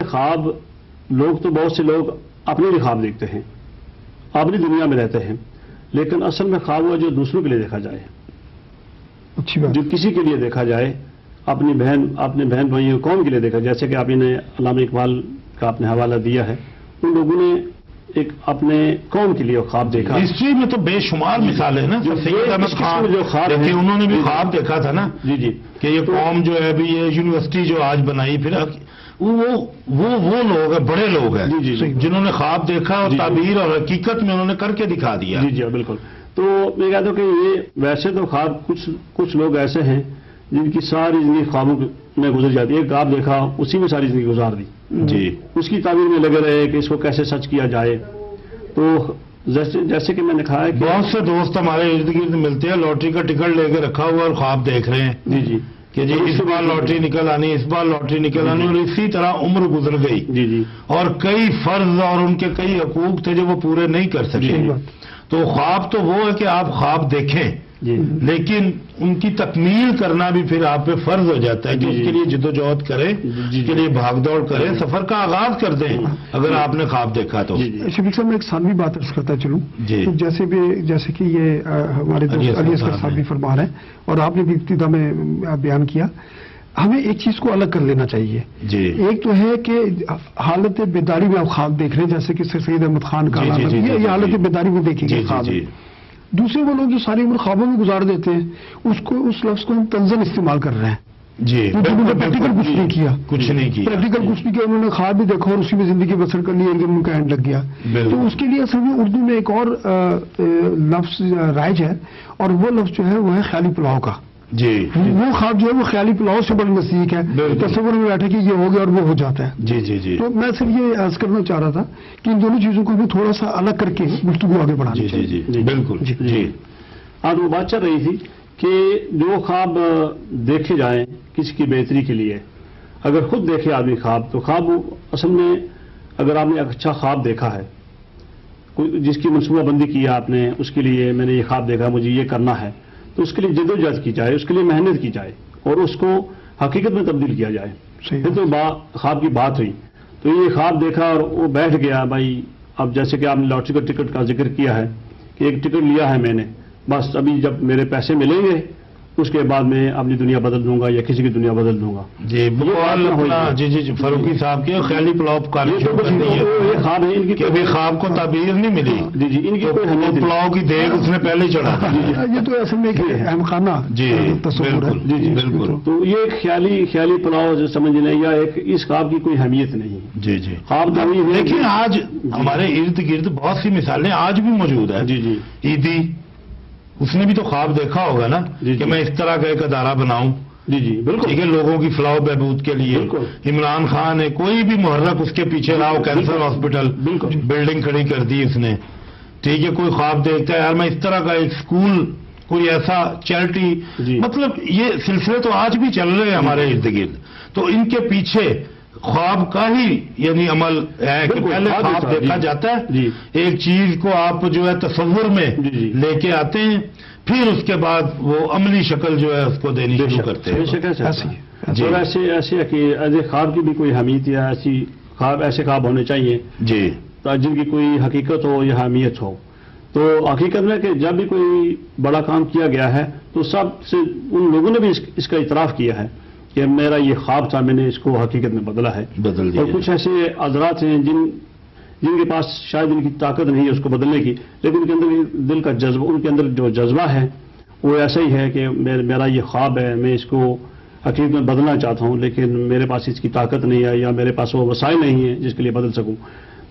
خواب لوگ تو بہت سے لوگ اپنے لیے خواب دیکھتے ہیں، اپنی دنیا میں رہتے ہیں، لیکن اصل میں خواب ہوا جو دوسروں کے لیے دیکھا جائے، اچھی بات، جو کسی کے لیے دیکھا جائے، اپنے بہن بھائیوں قوم کے لیے دیکھا، جیسے کہ آپ نے علامہ اقبال کا آپ نے حوالہ دیا ہے، ان لوگوں نے ایک اپنے قوم کے لیے خواب دیکھا. ہسٹری میں تو بے شمار مثالیں نا. سید احمد خان جو خواب دیکھے انہوں نے بھی خواب دیکھا تھا نا کہ یہ قوم جو ہے ابھی یہ یونیورسٹی جو آج بنائی، پھر وہ لوگ ہیں، بڑے لوگ ہیں جنہوں نے خواب دیکھا اور تعبیر اور حقیقت میں انہوں نے کر کے دکھا دیا. جی بالکل. تو میں کہتا ہوں کہ یہ ویسے تو خواب کچھ لوگ ایسے ہیں جن کی ساری زندگی خوابوں میں گزر جاتی ہے. ایک خواب دیکھا اسی میں ساری زندگی گزار دی، جی اس کی تعبیر میں لگے رہے کہ اس کو کیسے سچ کیا جائے. تو جیسے کہ میں نے کہا ہے کہ بہت سے دوست ہمارے ارد گرد ملتے ہیں، لاٹری کا ٹکٹ لے کے رکھا ہوا اور خواب دیکھ رہے ہیں جی کہ جی اس بار لاٹری نکل آنی، اس بار لاٹری نکل آنی، اور اسی طرح عمر گزر گئی. جی اور کئی فرض اور ان کے کئی حقوق تھے جو وہ پورے نہیں کر سکے. تو خواب تو وہ ہے کہ آپ خواب دیکھیں، لیکن ان کی تکمیل کرنا بھی پھر آپ پہ فرض ہو جاتا ہے کہ اس کے لیے جدوجہد کریں، اس کے لیے بھاگ دوڑ کریں، سفر کا آغاز کر دیں اگر آپ نے خواب دیکھا تو. شفیق صاحب میں ایک ساتویں بات عرض کرتا چلوں، جیسے کہ یہ ہمارے دوست علی اصغر صاحب بھی فرما رہے ہیں اور آپ نے بھی ابتدا میں بیان کیا، ہمیں ایک چیز کو الگ کر لینا چاہیے. ایک تو ہے کہ حالت بیداری میں آپ خواب دیکھ رہے ہیں، جیسے کہ سید احمد خان کا یہ حالت بیداری میں دیکھیں گے خواب. دوسرے وہ لوگ جو ساری عمر خوابوں میں گزار دیتے ہیں، اس لفظ کو ہم طنزاً استعمال کر رہے ہیں. انہوں نے پریکٹیکل کچھ نہیں کیا، پریکٹیکل کچھ نہیں کیا، انہوں نے خواب بھی دیکھا اور اسی میں زندگی بسر کر لی، ایک دن ان کا اینڈ لگ گیا. تو اس کے لیے اصل میں اردو میں ایک اور لفظ رائج ہے، اور وہ لفظ جو ہے وہ ہے خیالی پلاؤ کا. وہ خواب جو ہے وہ خیالی پلاؤ سے بڑا نزدیک ہے، تصور میں بیٹھے کہ یہ ہو گیا اور وہ ہو جاتا ہے. تو میں صرف یہ عرض کرنا چاہ رہا تھا کہ ان دونوں چیزوں کو بھی تھوڑا سا الگ کر کے گفتگو آگے بڑھانی چاہیے. بالکل. آج وہ بات چل رہی تھی کہ جو خواب دیکھے جائیں کسی کی بہتری کے لیے، اگر خود دیکھے آدمی خواب، تو خواب اصل میں اگر آپ نے اچھا خواب دیکھا ہے، جس کی منصوبہ بندی کی ہے آپ نے، اس کے لیے میں نے یہ خواب دیکھا مجھے یہ کرنا ہے، تو اس کے لیے جدوجہد کی جائے، اس کے لیے محنت کی جائے اور اس کو حقیقت میں تبدیل کیا جائے. پھر تو خواب کی بات ہوئی. تو یہ خواب دیکھا اور وہ بیٹھ گیا بھائی. اب جیسے کہ آپ نے لاٹری کا ٹکٹ کا ذکر کیا ہے کہ ایک ٹکٹ لیا ہے میں نے، بس ابھی جب میرے پیسے ملیں گے اس کے بعد میں اپنی دنیا بدل دوں گا یا کسی کی دنیا بدل دوں گا. جی فاروقی صاحب کی خیالی پلاؤ یہ خواب ہے ان کی، کبھی خواب کو تعبیر نہیں ملی. جی ان کی کوئی پلاؤ کی دیگ اس نے پہلے چڑھا تھا. یہ تو اصل میں اہم خانہ تصور ہے. جی بالکل. تو یہ ایک خیالی پلاؤ سمجھ لیں، یا ایک اس خواب کی کوئی اہمیت نہیں. جی خواب تو لیکن آج ہمارے ارد گرد بہت سی مثالیں آج بھی موجود ہیں. جی عیدی اس نے بھی تو خواب دیکھا ہوگا نا کہ میں اس طرح کا ایک ادارہ بناؤں. جی بالکل. ٹھیک ہے، لوگوں کی فلاح و بہبود کے لیے. عمران خان ہے، کوئی بھی محرک اس کے پیچھے رہا ہو، کینسر ہاسپٹل بلڈنگ کھڑی کر دی اس نے. ٹھیک ہے، کوئی خواب دیکھتا ہے یار میں اس طرح کا ایک اسکول، کوئی ایسا چیریٹی، مطلب یہ سلسلے تو آج بھی چل رہے ہیں ہمارے ارد گرد. تو ان کے پیچھے خواب کا ہی یعنی عمل ہے کہ پہلے خواب دیکھا جاتا ہے، ایک چیز کو آپ جو ہے تصور میں لے کے آتے ہیں، پھر اس کے بعد وہ عملی شکل جو ہے اس کو دینی شروع کرتے ہیں. اور ایسے خواب کی بھی کوئی اہمیت یا ایسے خواب ہونے چاہیے جن کی کوئی حقیقت ہو یا اہمیت ہو. تو حقیقت میں کہ جب بھی کوئی بڑا کام کیا گیا ہے تو سب سے ان لوگوں نے بھی اس کا اعتراف کیا ہے کہ میرا یہ خواب تھا، میں نے اس کو حقیقت میں بدلا ہے. اور کچھ ایسے حضرات ہیں جن کے پاس شاید ان کی طاقت نہیں ہے اس کو بدلنے کی، لیکن ان کے اندر دل کا جذبہ، ان کے اندر جو جذبہ ہے وہ ایسا ہی ہے کہ میرا یہ خواب ہے، میں اس کو حقیقت میں بدلنا چاہتا ہوں، لیکن میرے پاس اس کی طاقت نہیں ہے یا میرے پاس وہ وسائل نہیں ہیں جس کے لیے بدل سکوں.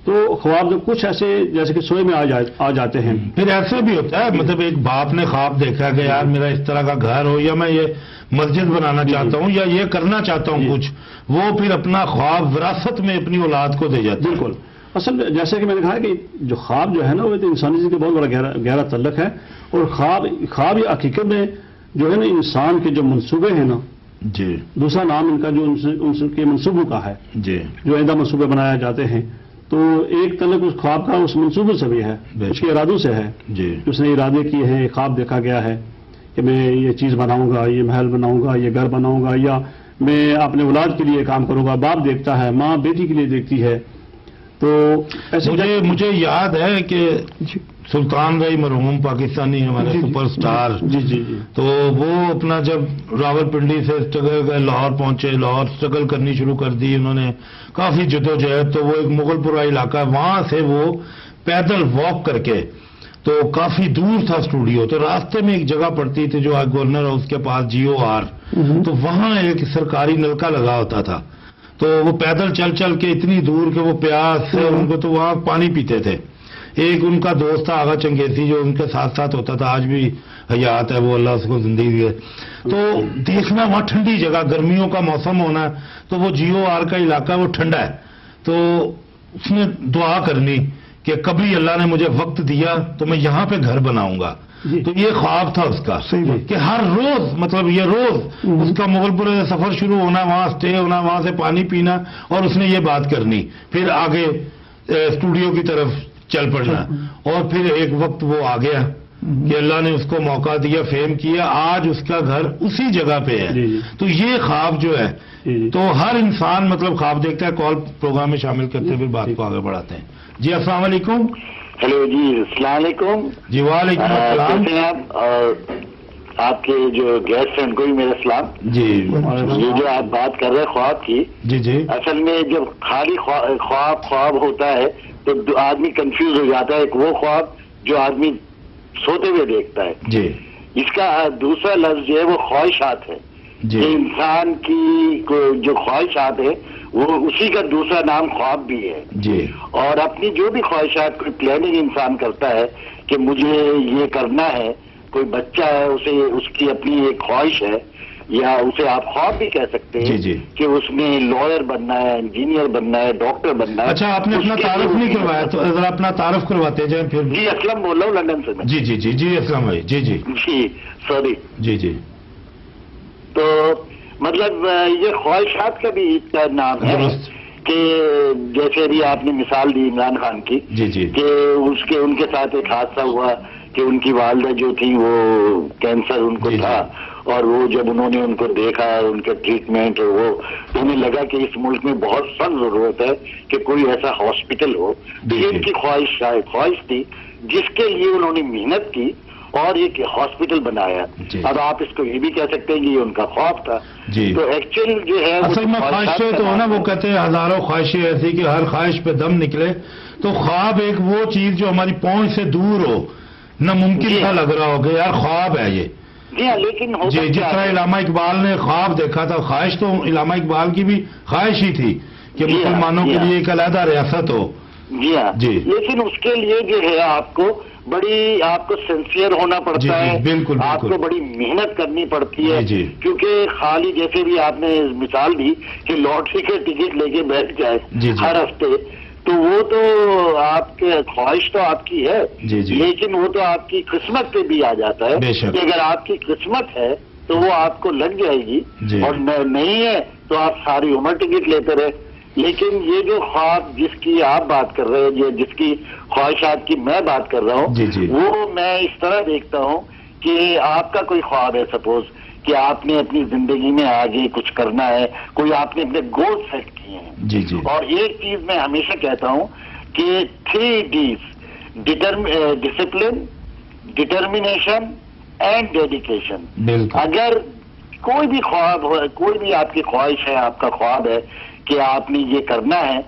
تو خواب جب کچھ ایسے جیسے کہ سوئے میں آ جاتے ہیں. پھر ایسے بھی ہوتا ہے، مطلب ایک باپ نے خواب دیکھا کہ یار میرا اس طرح کا گھر ہو، یا میں یہ مسجد بنانا چاہتا ہوں، یا یہ کرنا چاہتا ہوں کچھ، وہ پھر اپنا خواب وراثت میں اپنی اولاد کو دے جاتا ہے. بالکل. اصل میں جیسے کہ میں نے کہا کہ جو خواب جو ہے نا وہ انسانی زندگی کا بہت بڑا گہرا تعلق ہے. اور خواب یہ حقیقت میں جو ہے نا انسان کے جو منصوبے ہیں نا، دوسرا نام ان کا جو ان کے منصوبوں کا ہے، جو آئندہ منصوبے بنائے جاتے ہیں، تو ایک تعلق اس خواب کا اس منصوبے سے بھی ہے، اس کے ارادوں سے ہے. اس نے ارادے کیے ہیں، خواب دیکھا گیا ہے کہ میں یہ چیز بناؤں گا، یہ محل بناؤں گا، یہ گھر بناؤں گا، یا میں اپنے اولاد کے لیے کام کروں گا. باپ دیکھتا ہے, ماں بیٹی کے لیے دیکھتی ہے. تو مجھے یاد ہے کہ سلطان رائی مرحوم پاکستانی ہمارے سپر سٹار, تو وہ اپنا جب راول پنڈی سے اسٹرگل گئے, لاہور پہنچے, لاہور اسٹرگل کرنی شروع کر دی انہوں نے, کافی جدوجہد. تو وہ ایک مغل پورہ علاقہ ہے, وہاں سے وہ پیدل واک کر کے, تو کافی دور تھا اسٹوڈیو, تو راستے میں ایک جگہ پڑتی تھی جو آج گورنر ہاؤس کے پاس GOR, تو وہاں ایک سرکاری نلکا لگا ہوتا تھا. تو وہ پیدل چل چل کے اتنی دور کہ وہ پیاس سے ان کو تو وہاں پانی پیتے تھے. ایک ان کا دوست تھا آغا چنگیزی جو ان کے ساتھ ساتھ ہوتا تھا, آج بھی حیات ہے, وہ اللہ اس کو زندگی دے. تو دیکھنا وہاں ٹھنڈی جگہ, گرمیوں کا موسم ہونا ہے, تو وہ GOR کا علاقہ وہ ٹھنڈا ہے. تو اس نے دعا کرنی کہ کبھی اللہ نے مجھے وقت دیا تو میں یہاں پہ گھر بناؤں گا. تو یہ خواب تھا اس کا کہ ہر روز, مطلب یہ روز اس کا مغل پورے سے سفر شروع ہونا, وہاں اسٹے ہونا, وہاں سے پانی پینا, اور اس نے یہ بات کرنی, پھر آگے اسٹوڈیو کی طرف چل پڑنا. اور پھر ایک وقت وہ آ گیا کہ اللہ نے اس کو موقع دیا, فیم کیا, آج اس کا گھر اسی جگہ پہ ہے. تو یہ خواب جو ہے, تو ہر انسان مطلب خواب دیکھتا ہے. کال پروگرام میں شامل کرتے پھر بات کو آگے بڑھاتے ہیں. جی السلام علیکم. ہیلو جی, السلام علیکم. جی وعلیکم السلام. کیسے ہیں آپ, اور آپ کے جو گیسٹ ہیں ان کو بھی میرا سلام. جی یہ جو آپ بات کر رہے ہیں خواب کی, جی اصل میں جب خالی خواب ہوتا ہے تو آدمی کنفیوز ہو جاتا ہے. ایک وہ خواب جو آدمی سوتے ہوئے دیکھتا ہے, جی اس کا دوسرا لفظ جو ہے وہ خواہشات ہے. جی انسان کی جو خواہشات ہے وہ اسی کا دوسرا نام خواب بھی ہے. جی اور اپنی جو بھی خواہشات کوئی پلاننگ انسان کرتا ہے کہ مجھے یہ کرنا ہے, کوئی بچہ ہے اسے اس کی اپنی ایک خواہش ہے, یا اسے آپ خواب بھی کہہ سکتے ہیں کہ اس میں لائر بننا ہے, انجینئر بننا ہے, ڈاکٹر بننا ہے. اچھا, آپ نے اپنا تعارف نہیں کروایا, تو ذرا اپنا تعارف کرواتے جائیں پھر. جی اسلم بول رہا ہوں لندن سے میں. جی اسلم بھائی. جی سوری. جی تو مطلب یہ خواہشات کا بھی نام ہے کہ جیسے ابھی آپ نے مثال دی عمران خان کی, کہ ان کے ساتھ ایک حادثہ ہوا کہ ان کی والدہ جو تھی وہ کینسر ان کو تھا, اور وہ جب انہوں نے ان کو دیکھا, ان کا ٹریٹمنٹ, وہ انہیں لگا کہ اس ملک میں بہت سخت ضرورت ہے کہ کوئی ایسا ہاسپٹل ہو. یہ ان کی خواہش تھی جس کے لیے انہوں نے محنت کی اور ایک ہاسپٹل بنایا. اب آپ اس کو یہ بھی کہہ سکتے ہیں کہ یہ ان کا خواب تھا. تو ایکچوئل جو ہے اصل میں خواہشیں تو نا, وہ کہتے ہیں ہزاروں خواہشیں ایسی کہ ہر خواہش پہ دم نکلے. تو خواب ایک وہ چیز جو ہماری پہنچ سے دور ہو, ناممکن سا لگ رہا ہو کہ یار خواب ہے یہ. لیکن جس طرح علامہ اقبال نے خواب دیکھا تھا, خواہش تو علامہ اقبال کی بھی خواہش ہی تھی کہ مسلمانوں کے لیے ایک علیحدہ ریاست ہو. لیکن اس کے لیے جو ہے آپ کو سنسیئر ہونا پڑتا ہے. بالکل. آپ کو بڑی محنت کرنی پڑتی ہے. کیونکہ خالی جیسے بھی آپ نے مثال دی کہ لاٹری کے ٹکٹ لے کے بیٹھ جائے ہر ہفتے, تو وہ تو آپ کے خواہش تو آپ کی ہے, لیکن وہ تو آپ کی قسمت پہ بھی آ جاتا ہے کہ اگر آپ کی قسمت ہے تو وہ آپ کو لگ جائے گی, اور نہیں ہے تو آپ ساری عمر ٹکٹ لیتے رہے. لیکن یہ جو خواب جس کی آپ بات کر رہے ہیں, جس کی خواہشات کی میں بات کر رہا ہوں, وہ میں اس طرح دیکھتا ہوں کہ آپ کا کوئی خواب ہے, سپوز کہ آپ نے اپنی زندگی میں آگے کچھ کرنا ہے, کوئی آپ نے اپنے گول سیٹ کیے ہیں. اور ایک چیز میں ہمیشہ کہتا ہوں کہ 3 Ds, discipline, determination and dedication. اگر کوئی بھی خواب ہو, کوئی بھی آپ کی خواہش ہے, آپ کا خواب ہے کہ آپ نے یہ کرنا ہے,